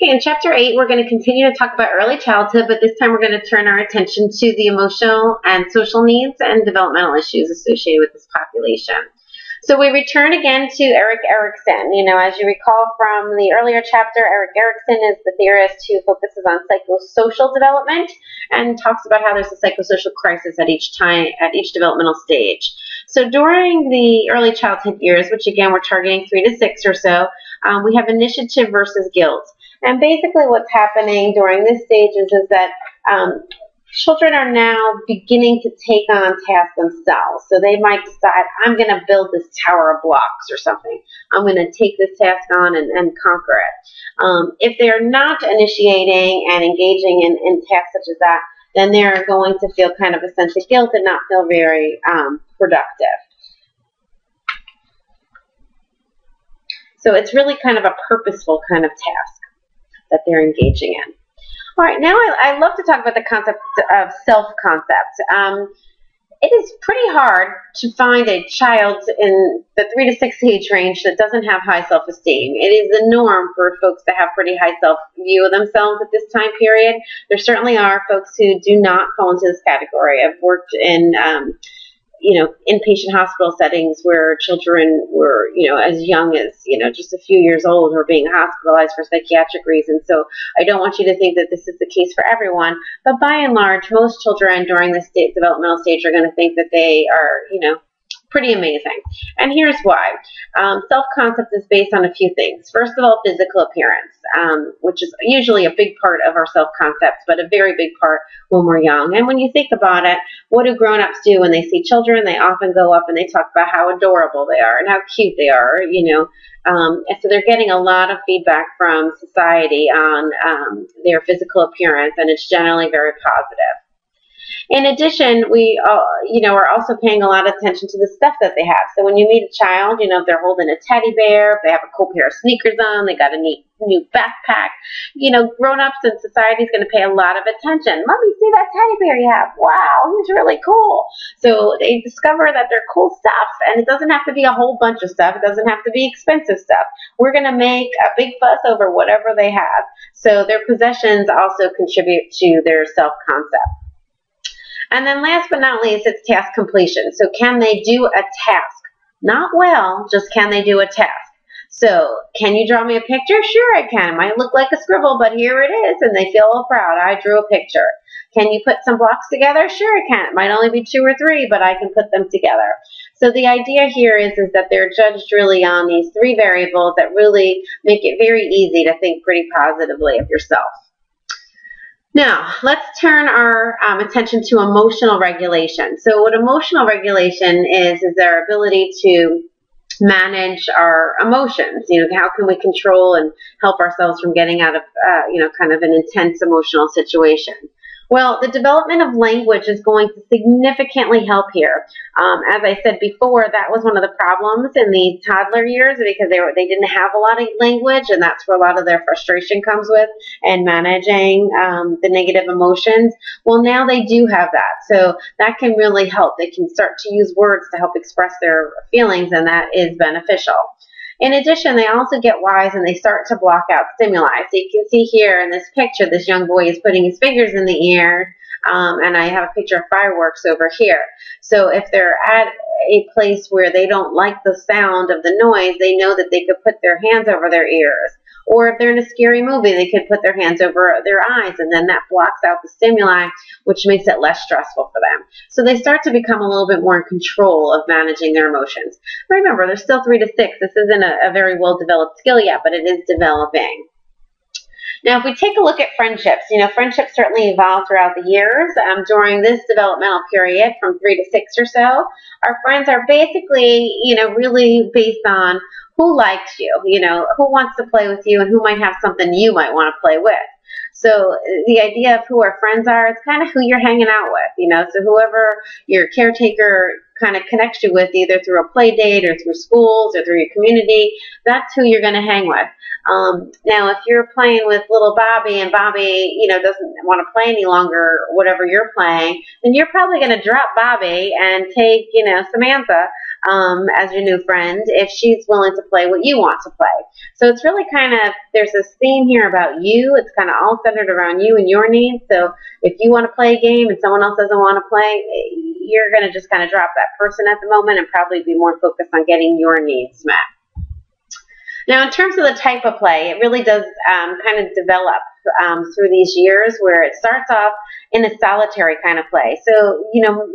Okay, in Chapter 8, we're going to continue to talk about early childhood, but this time we're going to turn our attention to the emotional and social needs and developmental issues associated with this population. So we return again to Erikson. As you recall from the earlier chapter, Erikson is the theorist who focuses on psychosocial development and talks about how there's a psychosocial crisis at each developmental stage. So during the early childhood years, which again we're targeting 3 to 6 or so, we have initiative versus guilt. And basically what's happening during this stage is that children are now beginning to take on tasks themselves. So they might decide, I'm going to build this tower of blocks or something. I'm going to take this task on and conquer it. If they're not initiating and engaging in tasks such as that, then they're going to feel kind of a sense of guilt and not feel very productive. So it's really kind of a purposeful kind of task that they're engaging in. All right, now I love to talk about the concept of self-concept. It is pretty hard to find a child in the 3 to 6 age range that doesn't have high self-esteem. It is the norm for folks to have pretty high self-view of themselves at this time period. There certainly are folks who do not fall into this category. I've worked in inpatient hospital settings where children were, as young as, just a few years old or being hospitalized for psychiatric reasons. So I don't want you to think that this is the case for everyone. But by and large, most children during this developmental stage are going to think that they are, pretty amazing. And here's why. Self-concept is based on a few things. First of all, physical appearance, which is usually a big part of our self-concept, but a very big part when we're young. And when you think about it, what do grown-ups do when they see children? They often go up and they talk about how adorable they are and how cute they are, and so they're getting a lot of feedback from society on their physical appearance, and it's generally very positive. In addition, we are also paying a lot of attention to the stuff that they have. So when you meet a child, if they're holding a teddy bear, if they have a cool pair of sneakers on, they got a neat new backpack, grown-ups and society is going to pay a lot of attention. Let me see that teddy bear you have. Wow, he's really cool. So they discover that they're cool stuff, and it doesn't have to be a whole bunch of stuff. It doesn't have to be expensive stuff. We're going to make a big fuss over whatever they have. So their possessions also contribute to their self-concept. And then last but not least, it's task completion. So can they do a task? Not well, just can they do a task? So can you draw me a picture? Sure I can. It might look like a scribble, but here it is, and they feel all proud. I drew a picture. Can you put some blocks together? Sure I can. It might only be 2 or 3, but I can put them together. So the idea here is that they're judged really on these 3 variables that really make it very easy to think pretty positively of yourself. Now, let's turn our attention to emotional regulation. So what emotional regulation is our ability to manage our emotions. How can we control and help ourselves from getting out of, kind of an intense emotional situation? Well, the development of language is going to significantly help here. As I said before, that was one of the problems in the toddler years because they didn't have a lot of language, and that's where a lot of their frustration comes with and managing the negative emotions. Well, now they do have that, so that can really help. They can start to use words to help express their feelings, and that is beneficial. In addition, they also get wise and they start to block out stimuli. So you can see here in this picture, this young boy is putting his fingers in the air, and I have a picture of fireworks over here. So if they're at a place where they don't like the sound of the noise, they know that they could put their hands over their ears. Or if they're in a scary movie, they could put their hands over their eyes, and then that blocks out the stimuli, which makes it less stressful for them. So they start to become a little bit more in control of managing their emotions. Remember, they're still 3 to 6. This isn't a very well-developed skill yet, but it is developing. Now, if we take a look at friendships, friendships certainly evolve throughout the years. During this developmental period, from 3 to 6 or so, our friends are basically, really based on who likes you, who wants to play with you and who might have something you might want to play with. So the idea of who our friends are, it's kind of who you're hanging out with, so whoever your caretaker kind of connects you with, either through a play date or through schools or through your community, that's who you're going to hang with. Now, if you're playing with little Bobby and Bobby, doesn't want to play any longer, whatever you're playing, then you're probably going to drop Bobby and take, Samantha as your new friend if she's willing to play what you want to play. So it's really kind of, there's this theme here about you. It's kind of all centered around you and your needs. So if you want to play a game and someone else doesn't want to play, you're going to just kind of drop that person at the moment and probably be more focused on getting your needs met. Now, in terms of the type of play, it really does kind of develop through these years, where it starts off in a solitary kind of play. So,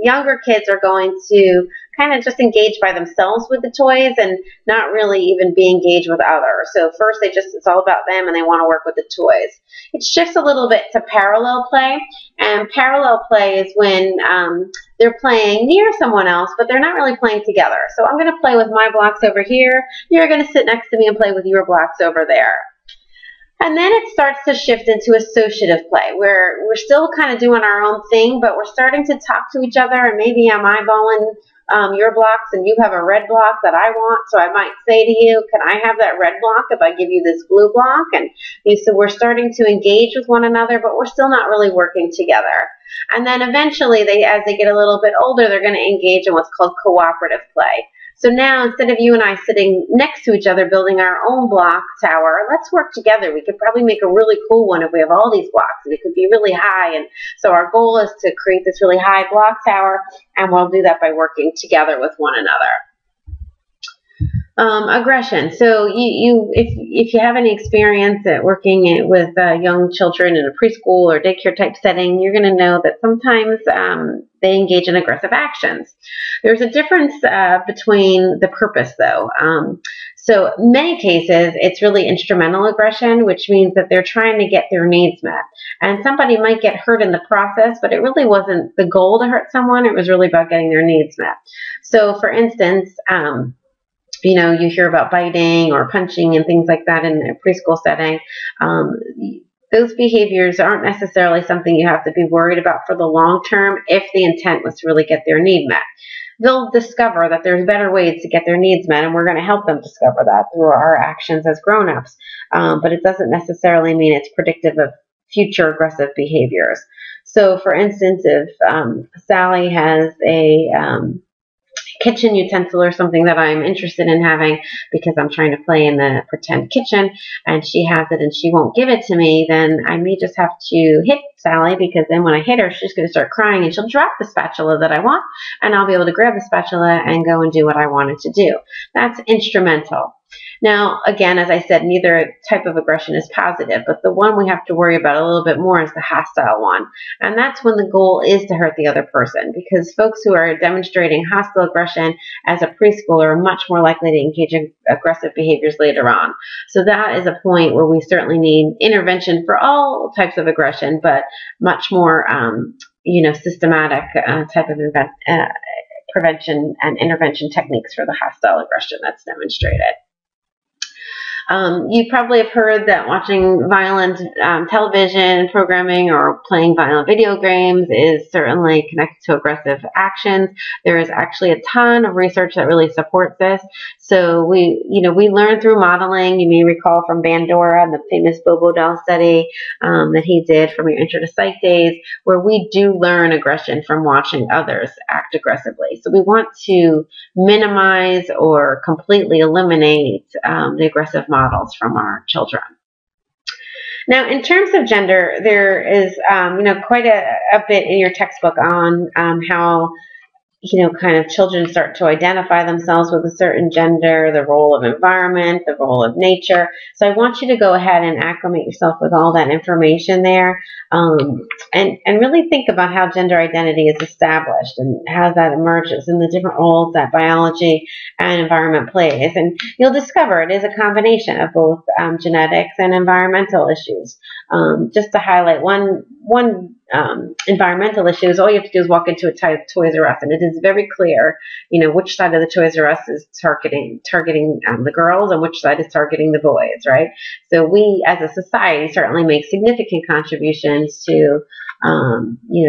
younger kids are going to kind of just engage by themselves with the toys and not really even be engaged with others. So first it's all about them and they want to work with the toys. It shifts a little bit to parallel play, and parallel play is when they're playing near someone else, but they're not really playing together. So I'm going to play with my blocks over here. You're going to sit next to me and play with your blocks over there. And then it starts to shift into associative play, where we're still kind of doing our own thing, but we're starting to talk to each other, and maybe I'm eyeballing your blocks and you have a red block that I want, so I might say to you, can I have that red block if I give you this blue block? And so we're starting to engage with one another, but we're still not really working together. And then eventually, as they get a little bit older, they're going to engage in what's called cooperative play. So now, instead of you and I sitting next to each other building our own block tower, let's work together. We could probably make a really cool one if we have all these blocks, and it could be really high. And so our goal is to create this really high block tower, and we'll do that by working together with one another. Aggression. So if you have any experience at working with young children in a preschool or daycare type setting, you're going to know that sometimes they engage in aggressive actions. There's a difference between the purpose, though. So in many cases, it's really instrumental aggression, which means that they're trying to get their needs met. And somebody might get hurt in the process, but it really wasn't the goal to hurt someone. It was really about getting their needs met. So for instance, you hear about biting or punching and things like that in a preschool setting. Those behaviors aren't necessarily something you have to be worried about for the long term if the intent was to really get their need met. They'll discover that there's better ways to get their needs met, and we're going to help them discover that through our actions as grown-ups. But it doesn't necessarily mean it's predictive of future aggressive behaviors. So, for instance, if Sally has a kitchen utensil or something that I'm interested in having because I'm trying to play in the pretend kitchen, and she has it and she won't give it to me, then I may just have to hit Sally, because then when I hit her, she's going to start crying and she'll drop the spatula that I want, and I'll be able to grab the spatula and go and do what I wanted to do. That's instrumental. Now, again, as I said, neither type of aggression is positive, but the one we have to worry about a little bit more is the hostile one. And that's when the goal is to hurt the other person, because folks who are demonstrating hostile aggression as a preschooler are much more likely to engage in aggressive behaviors later on. So that is a point where we certainly need intervention for all types of aggression, but much more, systematic type of prevention and intervention techniques for the hostile aggression that's demonstrated. You probably have heard that watching violent television programming or playing violent video games is certainly connected to aggressive actions. There is actually a ton of research that really supports this. So we learn through modeling. You may recall from Bandora, the famous Bobo doll study that he did from your Intro to Psych days, where we do learn aggression from watching others act aggressively. So we want to minimize or completely eliminate the aggressive models from our children. Now, in terms of gender, there is, quite a bit in your textbook on how, kind of children start to identify themselves with a certain gender, the role of environment, the role of nature. So I want you to go ahead and acclimate yourself with all that information there, and really think about how gender identity is established and how that emerges and the different roles that biology and environment plays. And you'll discover it is a combination of both genetics and environmental issues. Just to highlight one environmental issue is all you have to do is walk into a Toys R Us, and it is very clear, which side of the Toys R Us is targeting the girls and which side is targeting the boys, right? So we, as a society, certainly make significant contributions to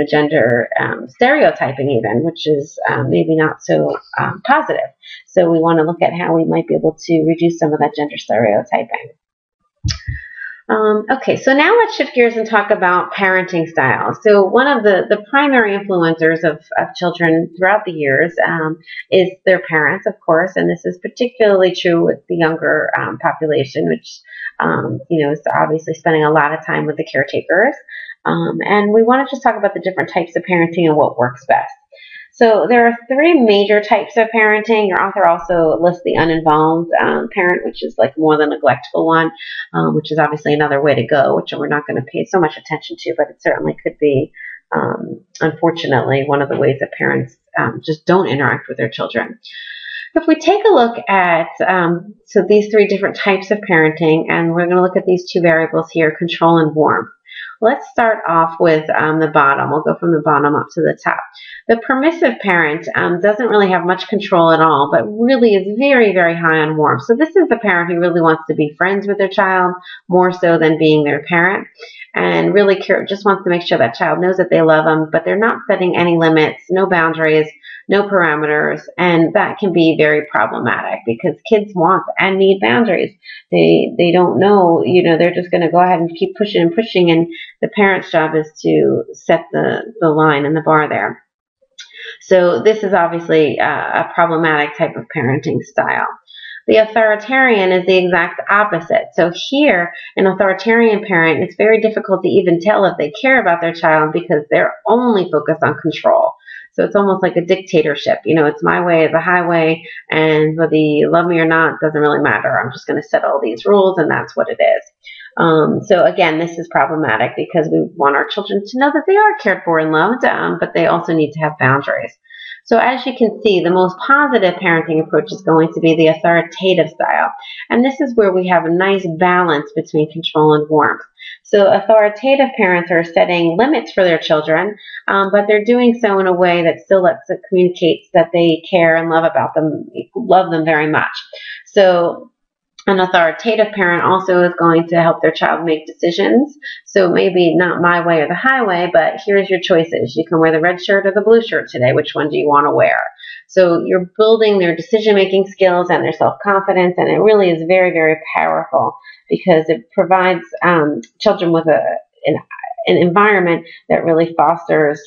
gender stereotyping even, which is maybe not so positive. So we want to look at how we might be able to reduce some of that gender stereotyping. Okay, so now let's shift gears and talk about parenting styles. So one of the primary influencers of children throughout the years is their parents, of course, and this is particularly true with the younger population, which is obviously spending a lot of time with the caretakers. And we want to just talk about the different types of parenting and what works best. So there are three major types of parenting. Your author also lists the uninvolved parent, which is like more the neglectful one, which is obviously another way to go, which we're not going to pay so much attention to, but it certainly could be, unfortunately, one of the ways that parents just don't interact with their children. If we take a look at so these three different types of parenting, and we're going to look at these two variables here, control and warmth. Let's start off with the bottom. We'll go from the bottom up to the top. The permissive parent doesn't really have much control at all, but really is very, very high on warmth. So this is the parent who really wants to be friends with their child more so than being their parent, and really just wants to make sure that child knows that they love them, but they're not setting any limits, no boundaries, no parameters, and that can be very problematic because kids want and need boundaries. They don't know, they're just going to go ahead and keep pushing and pushing, and the parent's job is to set the line and the bar there. So this is obviously a problematic type of parenting style. The authoritarian is the exact opposite. So here, an authoritarian parent, it's very difficult to even tell if they care about their child because they're only focused on control. So it's almost like a dictatorship. It's my way or the highway, and whether you love me or not doesn't really matter. I'm just going to set all these rules, and that's what it is. So again, this is problematic because we want our children to know that they are cared for and loved, but they also need to have boundaries. So as you can see, the most positive parenting approach is going to be the authoritative style. And this is where we have a nice balance between control and warmth. So authoritative parents are setting limits for their children, but they're doing so in a way that still communicates that they care and love them very much. So an authoritative parent also is going to help their child make decisions. So maybe not my way or the highway, but here's your choices. You can wear the red shirt or the blue shirt today. Which one do you want to wear? So you're building their decision-making skills and their self-confidence, and it really is very, very powerful because it provides children with an environment that really fosters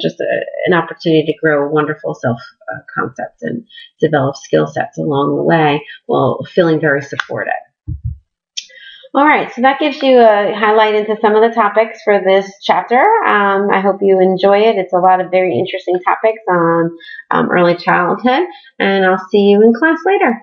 just an opportunity to grow wonderful self-concepts and develop skill sets along the way while feeling very supported. All right, so that gives you a highlight into some of the topics for this chapter. I hope you enjoy it. It's a lot of very interesting topics on early childhood, and I'll see you in class later.